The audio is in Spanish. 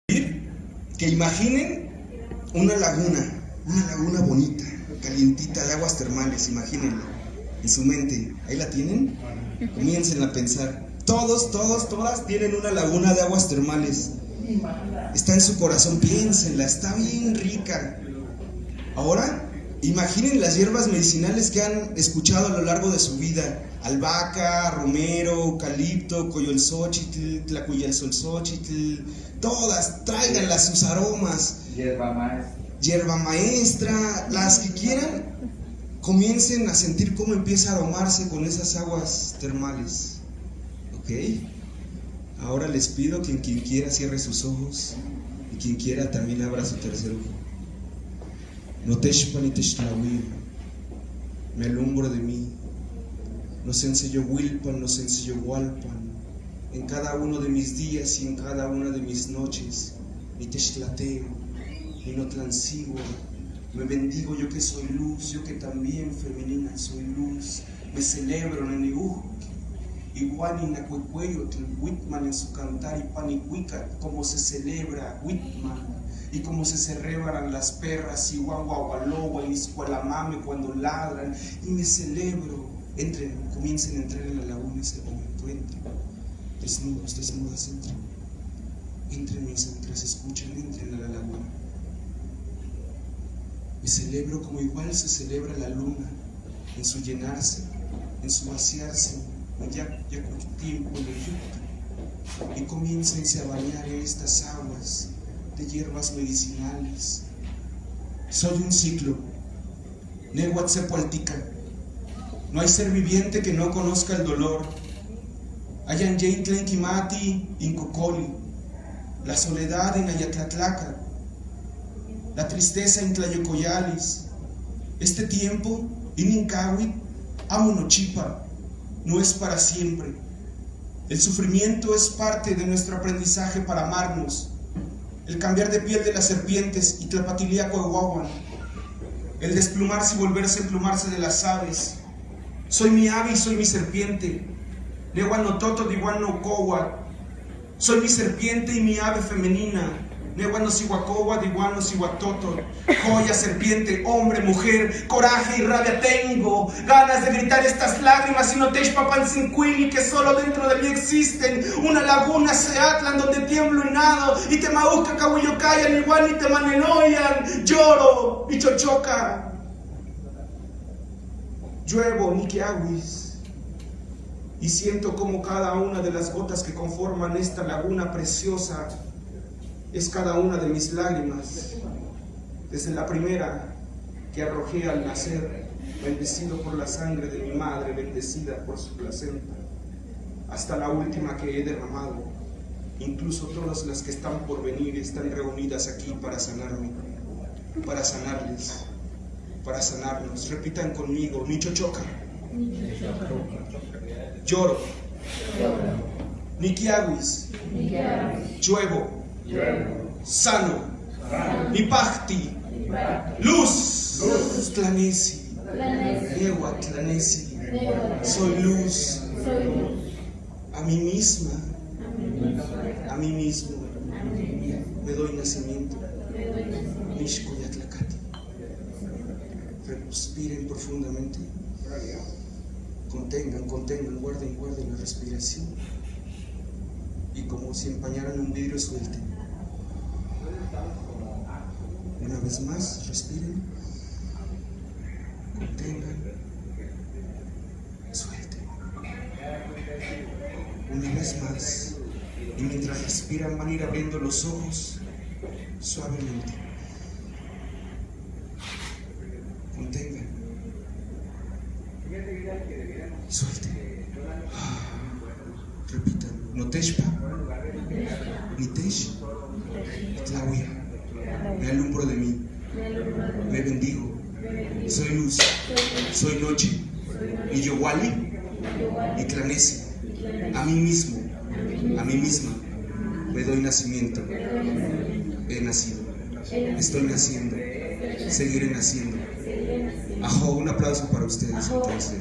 Que imaginen una laguna bonita, calientita, de aguas termales, imagínenla en su mente. ¿Ahí la tienen? Comiencen a pensar. Todas tienen una laguna de aguas termales. Está en su corazón, piénsenla, está bien rica. Ahora, imaginen las hierbas medicinales que han escuchado a lo largo de su vida: albahaca, romero, eucalipto, coyolxóchitl, tlacuilsolxóchitl, todas, tráiganlas, sus aromas. Hierba maestra, las que quieran. Comiencen a sentir cómo empieza a aromarse con esas aguas termales. ¿Ok? Ahora les pido que quien quiera cierre sus ojos y quien quiera también abra su tercer ojo. Noteshpa ni Techtlawil, me alumbro de mí. Nosenseyohuilpan, Nosenseyohualpan, en cada uno de mis días y en cada una de mis noches. Ni Techtlateo, ni Notlancigo, me bendigo yo que soy luz, yo que también femenina soy luz. Me celebro en el igual en Nacuecueyotl, Whitman en su cantar y Panicuica, como se celebra Whitman y como se celebran las perras y Guaguagualoa y Iscualamame cuando ladran, y me celebro. Entren, comiencen a entrar en la laguna ese momento, entren, desnudos, desnudas, entren mientras escuchan, entren a la laguna. Me celebro como igual se celebra la luna, en su llenarse, en su vaciarse, ya con tiempo en Egipto, y comiéncense a bañar en estas aguas de hierbas medicinales. Soy un ciclo, Nehuatzepoaltica. No hay ser viviente que no conozca el dolor. Hayan Yeitlen Kimati Incocoli, la soledad en Ayatlatlaca, la tristeza en Tlayocoyalis. Este tiempo, Inincawit, Amonochipa, no es para siempre. El sufrimiento es parte de nuestro aprendizaje para amarnos. El cambiar de piel de las serpientes y Tlapatilia Coahuahuan, el desplumarse y volverse a emplumarse de las aves. Soy mi ave y soy mi serpiente. Nehuanototo dihuanocowa. Soy mi serpiente y mi ave femenina. Nehuanosihuacowa dihuanosihuatoto. Joya, serpiente, hombre, mujer, coraje y rabia tengo. Ganas de gritar estas lágrimas y no techpapancincuili que solo dentro de mí existen. Una laguna Seatlan donde tiemblo y nado. Y Temauca, Cahuillocayan, igual y Temanenoyan. Lloro y chochoca. Lluevo Niquiahuis, y siento como cada una de las gotas que conforman esta laguna preciosa es cada una de mis lágrimas, desde la primera que arrojé al nacer, bendecido por la sangre de mi madre, bendecida por su placenta, hasta la última que he derramado. Incluso todas las que están por venir están reunidas aquí para sanarme, para sanarles, para sanarnos. Repitan conmigo: Nichochoca, lloro, Niquiahuis, lluevo, sano, Nipachti, luz, Tlanesi, Nehuatl Tlanesi, soy luz, a mí misma, a mí mismo, me doy nacimiento. Nishkoyatlacati. Respiren profundamente. Contengan, guarden la respiración. Y como si empañaran un vidrio, suelten. Una vez más, respiren. Contengan. Suelten. Una vez más. Y mientras respiran van a ir abriendo los ojos suavemente. Contengan. Suelten. Repitan. Noteshpa, Nitesh, Tlawia. Me alumbro de mí. Me bendigo. Soy luz. Soy noche. Y Yowali y Tlanesi. A mí mismo. A mí misma. Me doy nacimiento. He nacido. Estoy naciendo. Seguiré naciendo. Ajo, un aplauso para ustedes entonces.